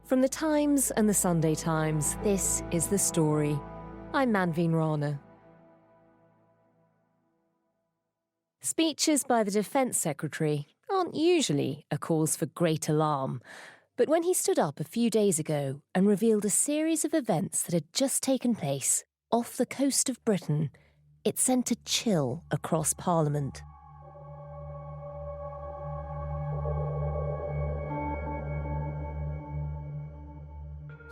From the Times and the Sunday Times, this is The Story. I'm Manveen Rana. Speeches by the Defence Secretary aren't usually a cause for great alarm. But when he stood up a few days ago and revealed a series of events that had just taken place off the coast of Britain, it sent a chill across Parliament.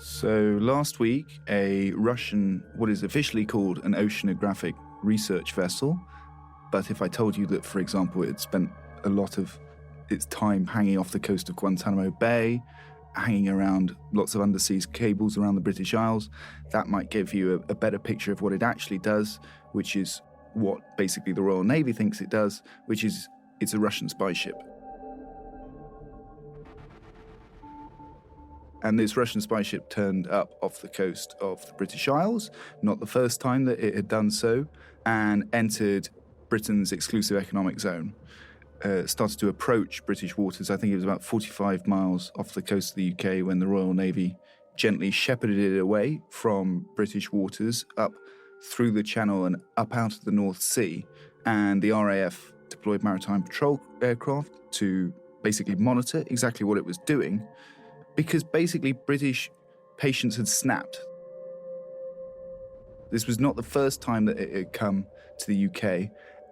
So last week, a Russian, what is officially called an oceanographic research vessel, but if I told you that, for example, it spent a lot of its time hanging off the coast of Guantanamo Bay, hanging around lots of undersea cables around the British Isles, that might give you a better picture of what it actually does, which is what basically the Royal Navy thinks it does, which is it's a Russian spy ship. And this Russian spy ship turned up off the coast of the British Isles, not the first time that it had done so, and entered Britain's exclusive economic zone. Started to approach British waters. I think it was about 45 miles off the coast of the UK when the Royal Navy gently shepherded it away from British waters up through the Channel and up out of the North Sea. And the RAF deployed maritime patrol aircraft to basically monitor exactly what it was doing, because basically British patience had snapped. This was not the first time that it had come to the UK,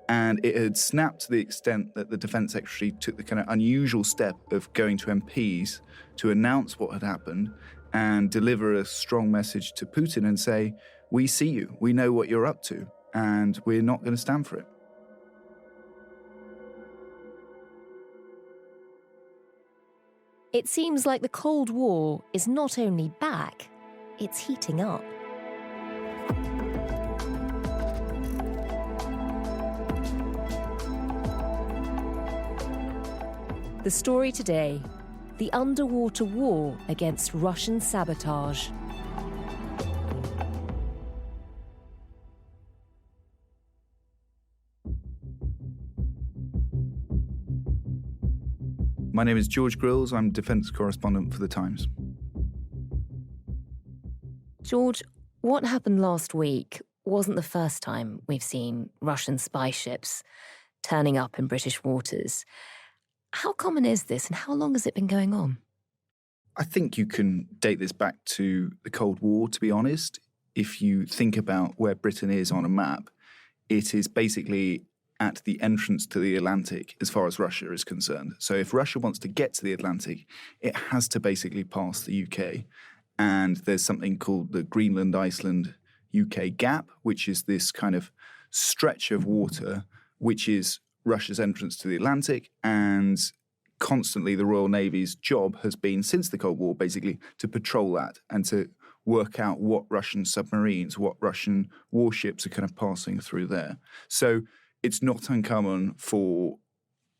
and it had snapped to the extent that the Defence Secretary took the kind of unusual step of going to MPs to announce what had happened and deliver a strong message to Putin and say, we see you, we know what you're up to, and we're not going to stand for it. It seems like the Cold War is not only back, it's heating up. The story today, the underwater war against Russian sabotage. My name is George Grylls. I'm defence correspondent for The Times. George, what happened last week wasn't the first time we've seen Russian spy ships turning up in British waters. How common is this and how long has it been going on? I think you can date this back to the Cold War, to be honest. If you think about where Britain is on a map, it is basically at the entrance to the Atlantic as far as Russia is concerned. So if Russia wants to get to the Atlantic, it has to basically pass the UK. And there's something called the Greenland-Iceland UK gap, which is this kind of stretch of water, which is Russia's entrance to the Atlantic. And constantly the Royal Navy's job has been, since the Cold War, basically to patrol that and to work out what Russian submarines, what Russian warships are kind of passing through there. So it's not uncommon for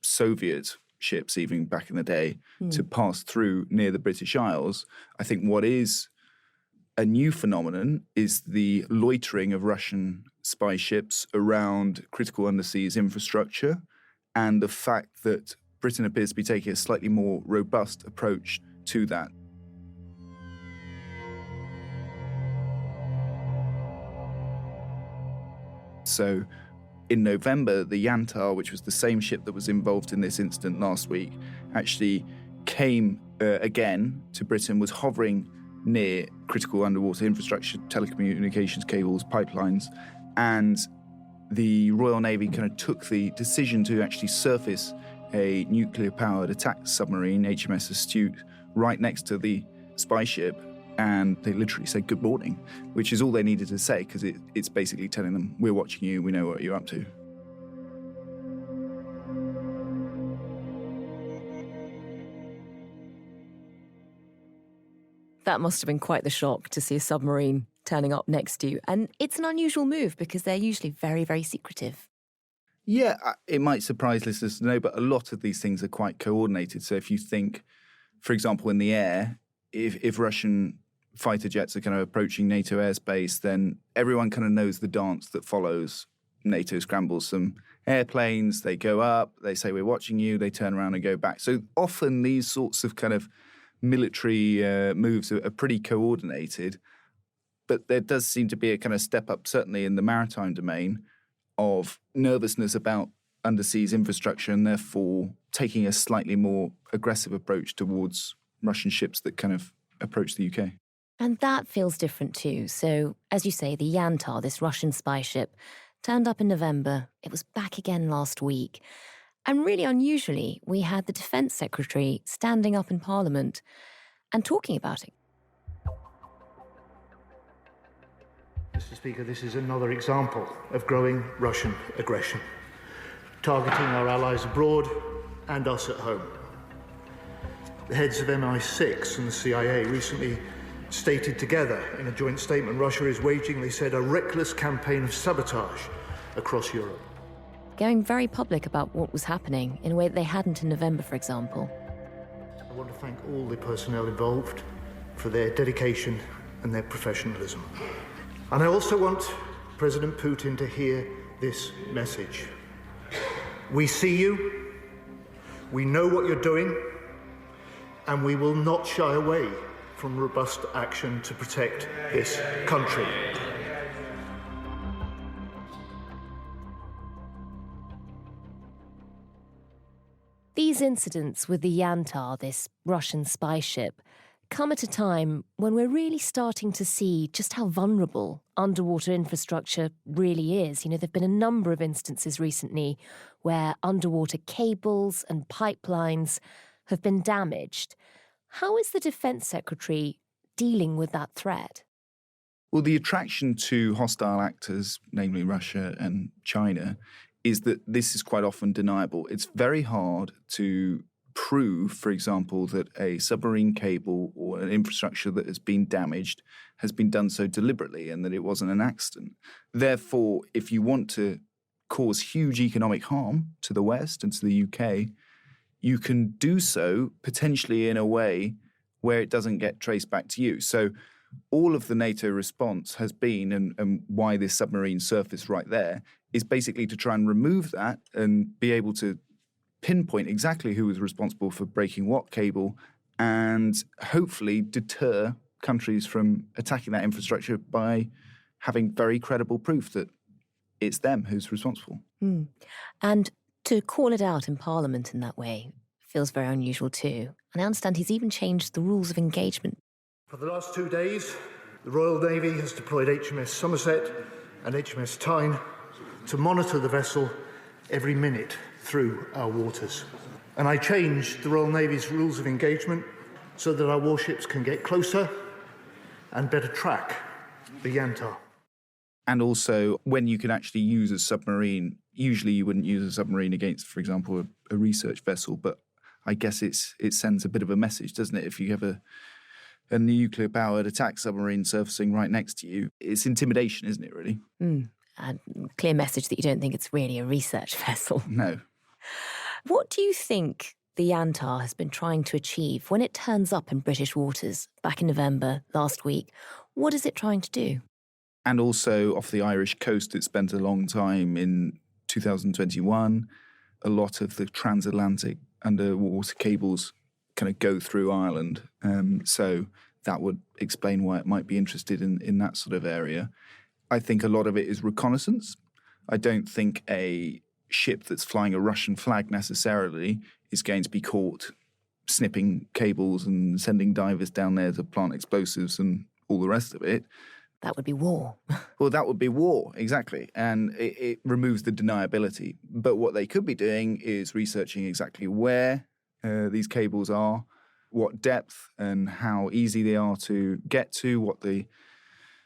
Soviet ships, even back in the day, to pass through near the British Isles. I think what is a new phenomenon is the loitering of Russian spy ships around critical underseas infrastructure, and the fact that Britain appears to be taking a slightly more robust approach to that. So in November, the Yantar, which was the same ship that was involved in this incident last week, actually came again to Britain, was hovering near critical underwater infrastructure, telecommunications cables, pipelines, and the Royal Navy kind of took the decision to actually surface a nuclear-powered attack submarine, HMS Astute, right next to the spy ship, and they literally said good morning, which is all they needed to say, because it's basically telling them, we're watching you, we know what you're up to. That must have been quite the shock to see a submarine turning up next to you. And it's an unusual move because they're usually very, very secretive. Yeah, it might surprise listeners to know, but a lot of these things are quite coordinated. So if you think, for example, in the air, if Russian fighter jets are kind of approaching NATO airspace, then everyone kind of knows the dance that follows. NATO scrambles some airplanes, they go up, they say, we're watching you, they turn around and go back. So often these sorts of kind of military moves are pretty coordinated. But there does seem to be a kind of step up, certainly in the maritime domain, of nervousness about underseas infrastructure and therefore taking a slightly more aggressive approach towards Russian ships that kind of approach the UK. And that feels different too. So, as you say, the Yantar, this Russian spy ship, turned up in November. It was back again last week. And really unusually, we had the Defence Secretary standing up in Parliament and talking about it. Mr. Speaker, this is another example of growing Russian aggression, targeting our allies abroad and us at home. The heads of MI6 and the CIA recently stated together in a joint statement Russia is waging, they said, a reckless campaign of sabotage across Europe. Going very public about what was happening in a way that they hadn't in November, for example. I want to thank all the personnel involved for their dedication and their professionalism. And I also want President Putin to hear this message. We see you, we know what you're doing, and we will not shy away from robust action to protect this country. These incidents with the Yantar, this Russian spy ship, come at a time when we're really starting to see just how vulnerable underwater infrastructure really is. You know, there've been a number of instances recently where underwater cables and pipelines have been damaged. How is the Defence Secretary dealing with that threat? Well, the attraction to hostile actors, namely Russia and China, is that this is quite often deniable. It's very hard to prove, for example, that a submarine cable or an infrastructure that has been damaged has been done so deliberately and that it wasn't an accident. Therefore, if you want to cause huge economic harm to the West and to the UK, you can do so potentially in a way where it doesn't get traced back to you. So all of the NATO response has been, and why this submarine surfaced right there, is basically to try and remove that and be able to pinpoint exactly who was responsible for breaking what cable and hopefully deter countries from attacking that infrastructure by having very credible proof that it's them who's responsible. And to call it out in Parliament in that way feels very unusual too. And I understand he's even changed the rules of engagement. For the last 2 days, the Royal Navy has deployed HMS Somerset and HMS Tyne to monitor the vessel every minute through our waters. And I changed the Royal Navy's rules of engagement so that our warships can get closer and better track the Yantar. And also, when you can actually use a submarine, usually you wouldn't use a submarine against, for example, a research vessel, but I guess it sends a bit of a message, doesn't it? If you have a nuclear-powered attack submarine surfacing right next to you, it's intimidation, isn't it, really? A clear message that you don't think it's really a research vessel. No. What do you think the Yantar has been trying to achieve when it turns up in British waters back in November last week? What is it trying to do? And also off the Irish coast, it spent a long time in 2021. A lot of the transatlantic underwater cables kind of go through Ireland. So that would explain why it might be interested in that sort of area. I think a lot of it is reconnaissance. I don't think a ship that's flying a Russian flag necessarily is going to be caught snipping cables and sending divers down there to plant explosives and all the rest of it. That would be war. Well, that would be war, exactly. And it removes the deniability. But what they could be doing is researching exactly where these cables are, what depth and how easy they are to get to, what the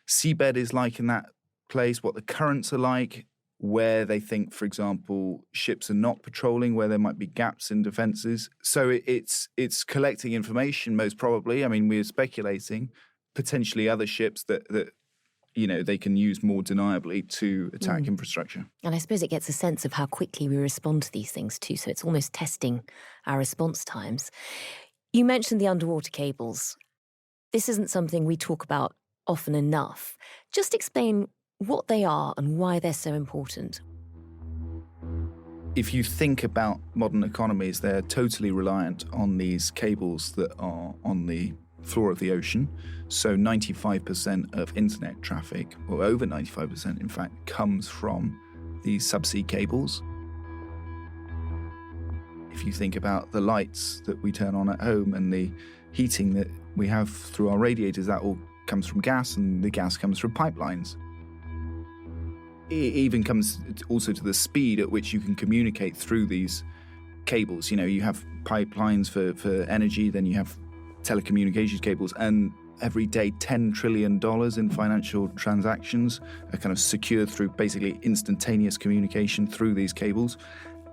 seabed is like in that place, what the currents are like, where they think, for example, ships are not patrolling, where there might be gaps in defences. So it's collecting information, most probably. I mean, we're speculating potentially other ships that you know, they can use more deniably to attack infrastructure. And I suppose it gets a sense of how quickly we respond to these things too, so it's almost testing our response times. You mentioned the underwater cables. This isn't something we talk about often enough. Just explain what they are and why they're so important. If you think about modern economies, they're totally reliant on these cables that are on the floor of the ocean. So 95% of internet traffic, or over 95% in fact, comes from these subsea cables. If you think about the lights that we turn on at home and the heating that we have through our radiators, that all comes from gas, and the gas comes from pipelines. It even comes also to the speed at which you can communicate through these cables. You know, you have pipelines for energy, then you have telecommunications cables, and every day $10 trillion in financial transactions are kind of secured through basically instantaneous communication through these cables.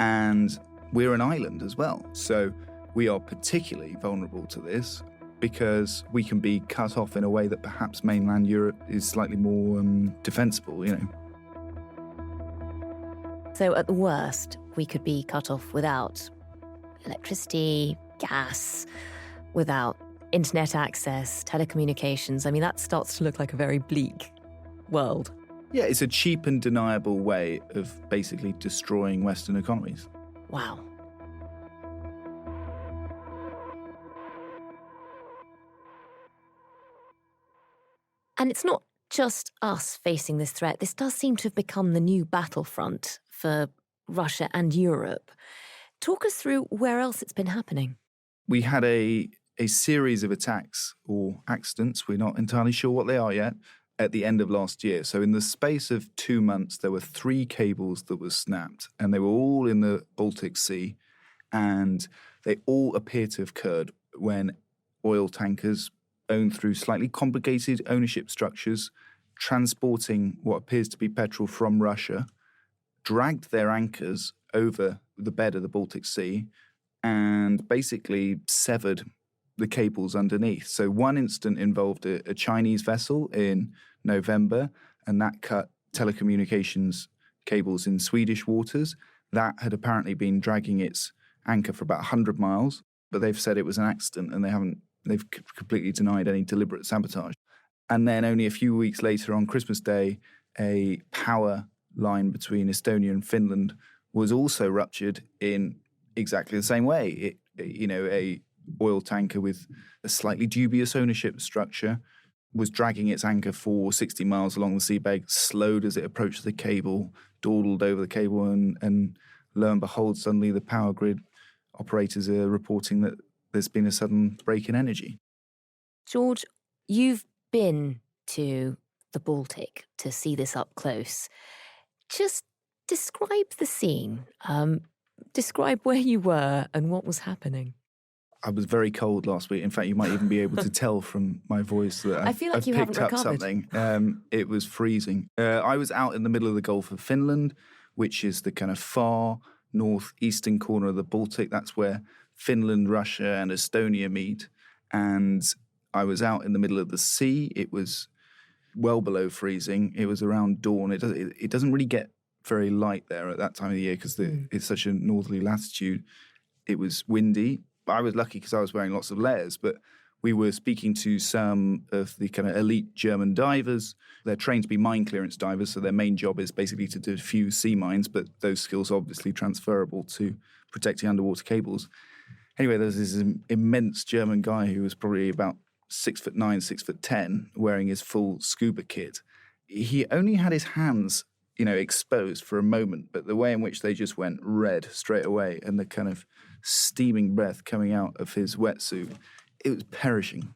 And we're an island as well, so we are particularly vulnerable to this because we can be cut off in a way that perhaps mainland Europe is slightly more defensible, you know. So at the worst, we could be cut off without electricity, gas, without internet access, telecommunications. I mean, that starts to look like a very bleak world. Yeah, it's a cheap and deniable way of basically destroying Western economies. Wow. And it's not just us facing this threat. This does seem to have become the new battlefront for Russia and Europe. Talk us through where else it's been happening. We had a series of attacks or accidents, we're not entirely sure what they are yet, at the end of last year. So in the space of 2 months, there were 3 cables that were snapped, and they were all in the Baltic Sea, and they all appear to have occurred when oil tankers owned through slightly complicated ownership structures, transporting what appears to be petrol from Russia, dragged their anchors over the bed of the Baltic Sea and basically severed the cables underneath. So one incident involved a Chinese vessel in November, and that cut telecommunications cables in Swedish waters. That had apparently been dragging its anchor for about 100 miles, but they've said it was an accident, and they've completely denied any deliberate sabotage. And then only a few weeks later, on Christmas Day, a power line between Estonia and Finland was also ruptured in exactly the same way. A oil tanker with a slightly dubious ownership structure was dragging its anchor for 60 miles along the seabed, slowed as it approached the cable, dawdled over the cable, and lo and behold, suddenly the power grid operators are reporting that there's been a sudden break in energy. George, you've been to the Baltic to see this up close. Just describe the scene. Describe where you were and what was happening. I was very cold last week. In fact, you might even be able to tell from my voice that I feel like you picked haven't up recovered. something. It was freezing. I was out in the middle of the Gulf of Finland, which is the kind of far northeastern corner of the Baltic. That's where Finland, Russia, and Estonia meet. And I was out in the middle of the sea. It was well below freezing. It was around dawn. It doesn't really get very light there at that time of the year because it's such a northerly latitude. It was windy. I was lucky because I was wearing lots of layers, but we were speaking to some of the kind of elite German divers. They're trained to be mine clearance divers, so their main job is basically to defuse sea mines, but those skills are obviously transferable to protecting underwater cables. Anyway, there's this immense German guy who was probably about 6'9", 6'10", wearing his full scuba kit. He only had his hands, exposed for a moment, but the way in which they just went red straight away and the kind of steaming breath coming out of his wetsuit, it was perishing.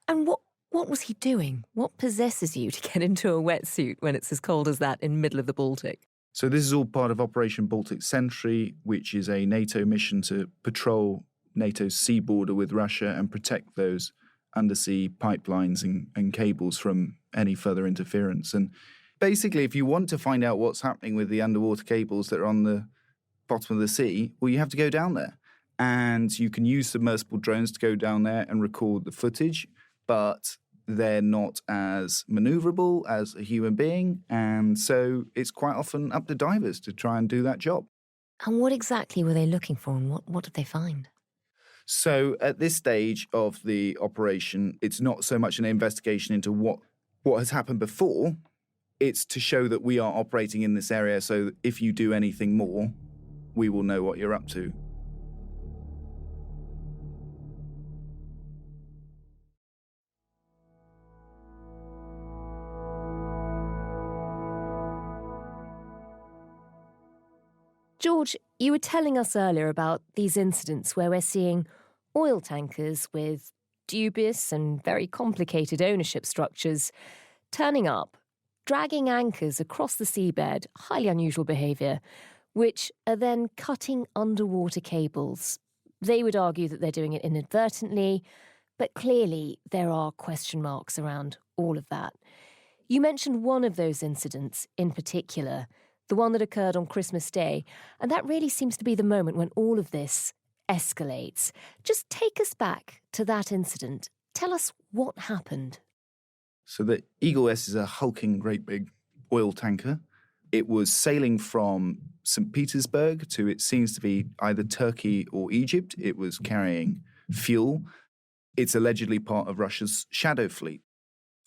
And what was he doing? What possesses you to get into a wetsuit when it's as cold as that in the middle of the Baltic? So this is all part of Operation Baltic Sentry, which is a NATO mission to patrol NATO's sea border with Russia and protect those undersea pipelines and cables from any further interference. And basically, if you want to find out what's happening with the underwater cables that are on the bottom of the sea, well, you have to go down there. And you can use submersible drones to go down there and record the footage, but they're not as maneuverable as a human being. And so it's quite often up to divers to try and do that job. And what exactly were they looking for, and what did they find? So at this stage of the operation, it's not so much an investigation into what has happened before. It's to show that we are operating in this area, so if you do anything more, we will know what you're up to. George, you were telling us earlier about these incidents where we're seeing oil tankers with dubious and very complicated ownership structures turning up, dragging anchors across the seabed, highly unusual behaviour, which are then cutting underwater cables. They would argue that they're doing it inadvertently, but clearly there are question marks around all of that. You mentioned one of those incidents in particular, the one that occurred on Christmas Day, and that really seems to be the moment when all of this escalates. Just take us back to that incident. Tell us what happened. So the Eagle S is a hulking, great big oil tanker. It was sailing from St. Petersburg to, it seems to be, either Turkey or Egypt. It was carrying fuel. It's allegedly part of Russia's shadow fleet.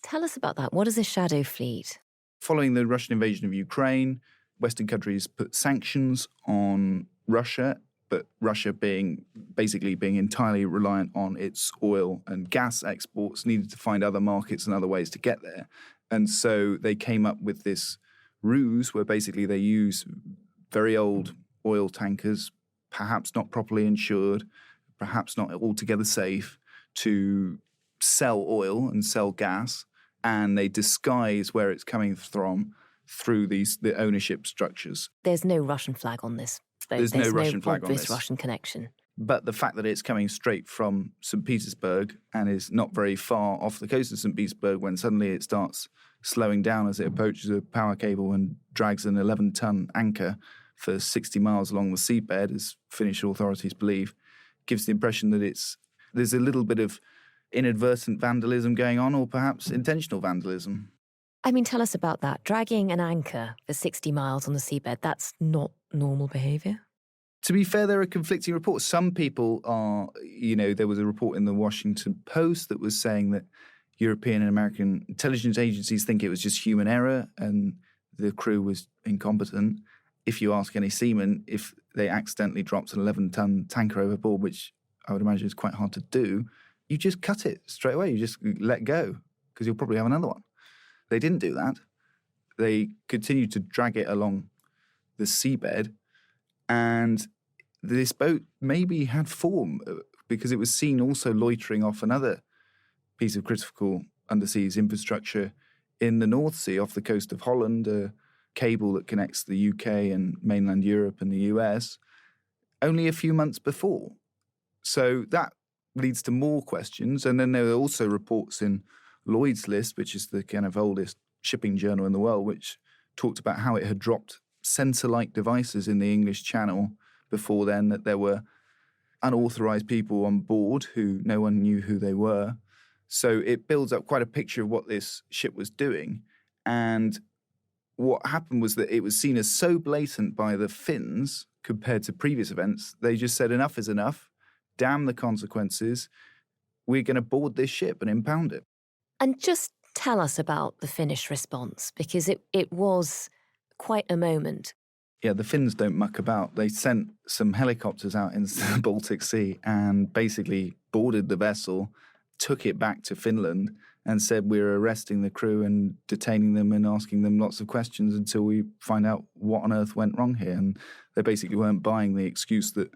Tell us about that. What is a shadow fleet? Following the Russian invasion of Ukraine, Western countries put sanctions on Russia, but Russia being entirely reliant on its oil and gas exports, needed to find other markets and other ways to get there. And so they came up with this ruse where basically they use very old oil tankers, perhaps not properly insured, perhaps not altogether safe, to sell oil and sell gas, and they disguise where it's coming from through the ownership structures. There's no Russian flag on this. There's no Russian flag on this. Obvious Russian connection. But the fact that it's coming straight from St. Petersburg and is not very far off the coast of St. Petersburg, when suddenly it starts slowing down as it approaches a power cable and drags an 11-ton anchor for 60 miles along the seabed, as Finnish authorities believe, gives the impression that there's a little bit of inadvertent vandalism going on, or perhaps intentional vandalism. I mean, tell us about that. Dragging an anchor for 60 miles on the seabed, that's not normal behaviour. To be fair, there are conflicting reports. Some people are, there was a report in the Washington Post that was saying that European and American intelligence agencies think it was just human error and the crew was incompetent. If you ask any seaman if they accidentally dropped an 11-ton tanker overboard, which I would imagine is quite hard to do, you just cut it straight away. You just let go because you'll probably have another one. They didn't do that. They continued to drag it along the seabed, and this boat maybe had form because it was seen also loitering off another piece of critical underseas infrastructure in the North Sea off the coast of Holland, a cable that connects the UK and mainland Europe and the US, only a few months before. So that leads to more questions. And then there are also reports in Lloyd's List, which is the kind of oldest shipping journal in the world, which talked about how it had dropped sensor-like devices in the English Channel before then, that there were unauthorized people on board who no one knew who they were. So it builds up quite a picture of what this ship was doing. And what happened was that it was seen as so blatant by the Finns compared to previous events. They just said, enough is enough, damn the consequences, we're going to board this ship and impound it. And just tell us about the Finnish response, because it was quite a moment. Yeah, the Finns don't muck about. They sent some helicopters out into the Baltic Sea and basically boarded the vessel, took it back to Finland and said, we're arresting the crew and detaining them and asking them lots of questions until we find out what on earth went wrong here. And they basically weren't buying the excuse that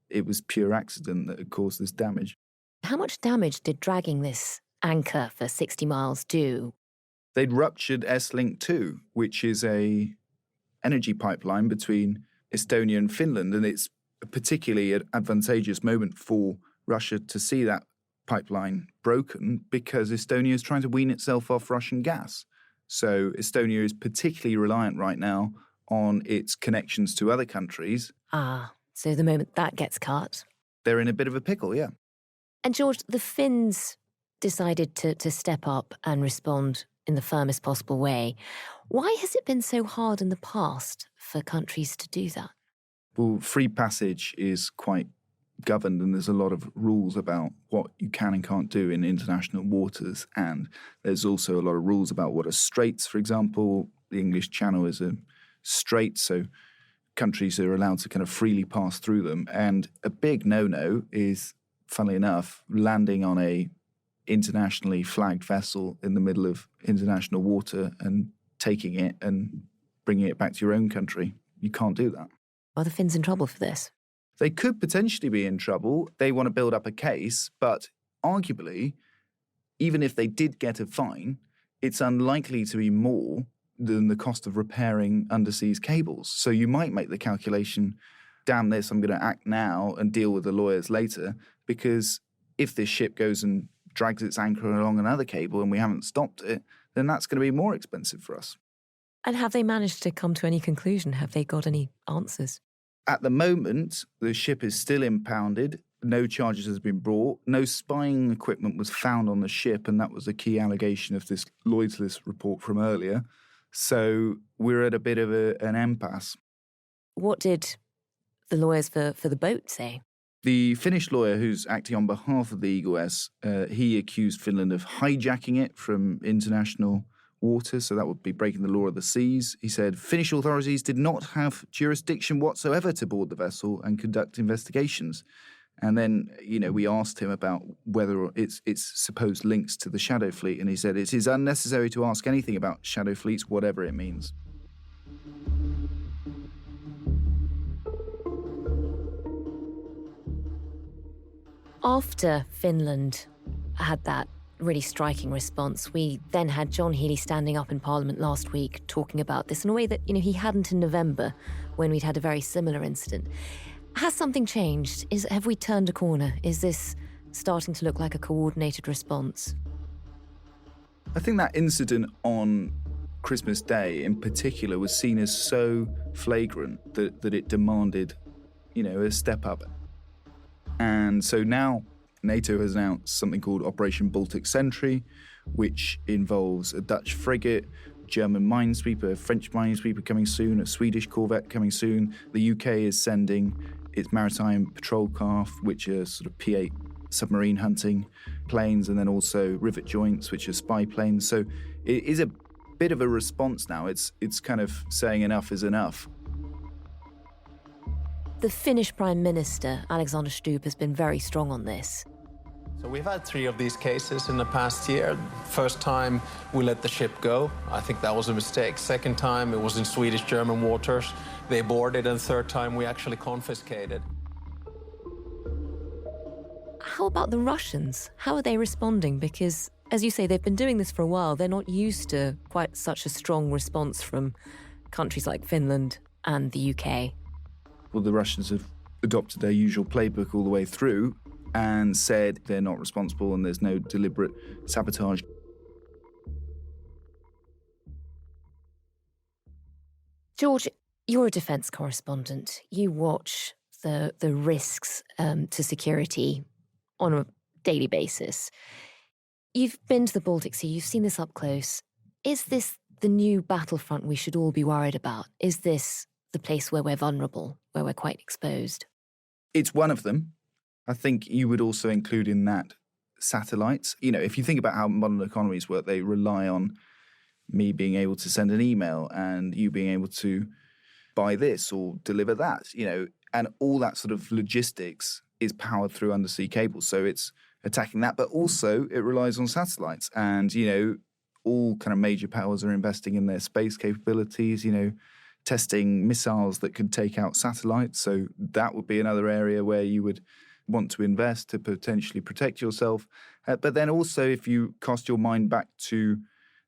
it was pure accident that had caused this damage. How much damage did dragging this anchor for 60 miles do? They'd ruptured S-Link 2, which is a energy pipeline between Estonia and Finland, and it's a particularly advantageous moment for Russia to see that pipeline broken because Estonia is trying to wean itself off Russian gas. So Estonia is particularly reliant right now on its connections to other countries. So the moment that gets cut, they're in a bit of a pickle, yeah. And George, the Finns decided to step up and respond in the firmest possible way. Why has it been so hard in the past for countries to do that? Well, free passage is quite governed, and there's a lot of rules about what you can and can't do in international waters. And there's also a lot of rules about what are straits, for example. The English Channel is a strait, so countries are allowed to kind of freely pass through them. And a big no-no is, funnily enough, landing on a internationally flagged vessel in the middle of international water and taking it and bringing it back to your own country. You can't do that. Are the Finns in trouble for this? They could potentially be in trouble. They want to build up a case, but arguably, even if they did get a fine, it's unlikely to be more than the cost of repairing underseas cables. So you might make the calculation, damn this, I'm going to act now and deal with the lawyers later, because if this ship goes and drags its anchor along another cable and we haven't stopped it, then that's going to be more expensive for us. And have they managed to come to any conclusion? Have they got any answers? At the moment, the ship is still impounded. No charges has been brought. No spying equipment was found on the ship, and that was a key allegation of this Lloyd's List report from earlier. So we're at a bit of an impasse. What did the lawyers for the boat say? The Finnish lawyer who's acting on behalf of the Eagle S, he accused Finland of hijacking it from international waters, so that would be breaking the law of the seas. He said Finnish authorities did not have jurisdiction whatsoever to board the vessel and conduct investigations. And then, we asked him about whether it's supposed links to the shadow fleet, and he said it is unnecessary to ask anything about shadow fleets, whatever it means. After Finland had that really striking response, we then had John Healey standing up in Parliament last week talking about this in a way that, he hadn't in November when we'd had a very similar incident. Has something changed? Have we turned a corner? Is this starting to look like a coordinated response? I think that incident on Christmas Day in particular was seen as so flagrant that it demanded, a step up. And so now NATO has announced something called Operation Baltic Sentry, which involves a Dutch frigate, German minesweeper, a French minesweeper coming soon, a Swedish corvette coming soon. The UK is sending its maritime patrol craft, which are sort of P-8 submarine hunting planes, and then also rivet joints, which are spy planes. So it is a bit of a response now. It's kind of saying enough is enough. The Finnish Prime Minister, Alexander Stubb, has been very strong on this. So we've had 3 of these cases in the past year. First time we let the ship go. I think that was a mistake. Second time it was in Swedish-German waters. They boarded, and third time we actually confiscated. How about the Russians? How are they responding? Because, as you say, they've been doing this for a while. They're not used to quite such a strong response from countries like Finland and the UK. Well, the Russians have adopted their usual playbook all the way through and said they're not responsible and there's no deliberate sabotage. George, you're a defence correspondent. You watch the risks to security on a daily basis. You've been to the Baltic Sea, you've seen this up close. Is this the new battlefront we should all be worried about? Is this the place where we're vulnerable, where we're quite exposed? It's one of them. I think you would also include in that satellites. If you think about how modern economies work, they rely on me being able to send an email and you being able to buy this or deliver that, and all that sort of logistics is powered through undersea cables. So it's attacking that, but also it relies on satellites. And, all kind of major powers are investing in their space capabilities, testing missiles that could take out satellites. So that would be another area where you would want to invest to potentially protect yourself. But then also, if you cast your mind back to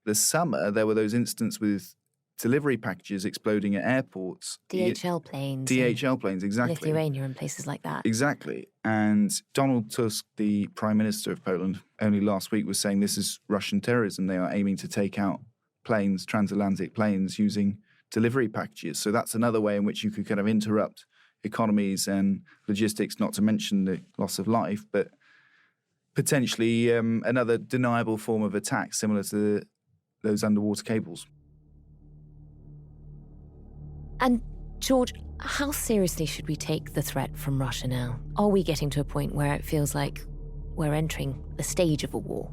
the summer, there were those incidents with delivery packages exploding at airports. DHL planes. DHL planes, exactly. Lithuania and places like that. Exactly. And Donald Tusk, the Prime Minister of Poland, only last week was saying this is Russian terrorism. They are aiming to take out planes, transatlantic planes, using delivery packages. So that's another way in which you could kind of interrupt economies and logistics, not to mention the loss of life, but potentially another deniable form of attack similar to those underwater cables. And George, how seriously should we take the threat from Russia now? Are we getting to a point where it feels like we're entering the stage of a war?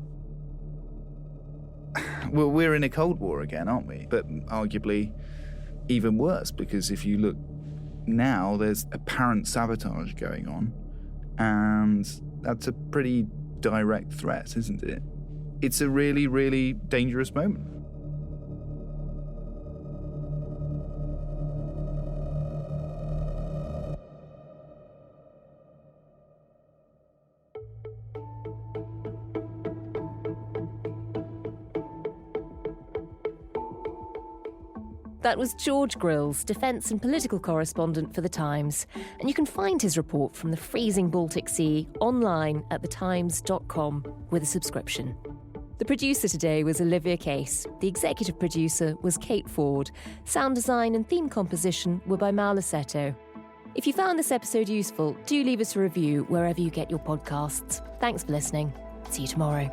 Well, we're in a Cold War again, aren't we? But arguably even worse, because if you look now there's apparent sabotage going on, and that's a pretty direct threat, isn't it? It's a really, really dangerous moment. That was George Grylls, defence and political correspondent for The Times. And you can find his report from the freezing Baltic Sea online at thetimes.com with a subscription. The producer today was Olivia Case. The executive producer was Kate Ford. Sound design and theme composition were by Mal Lassetto. If you found this episode useful, do leave us a review wherever you get your podcasts. Thanks for listening. See you tomorrow.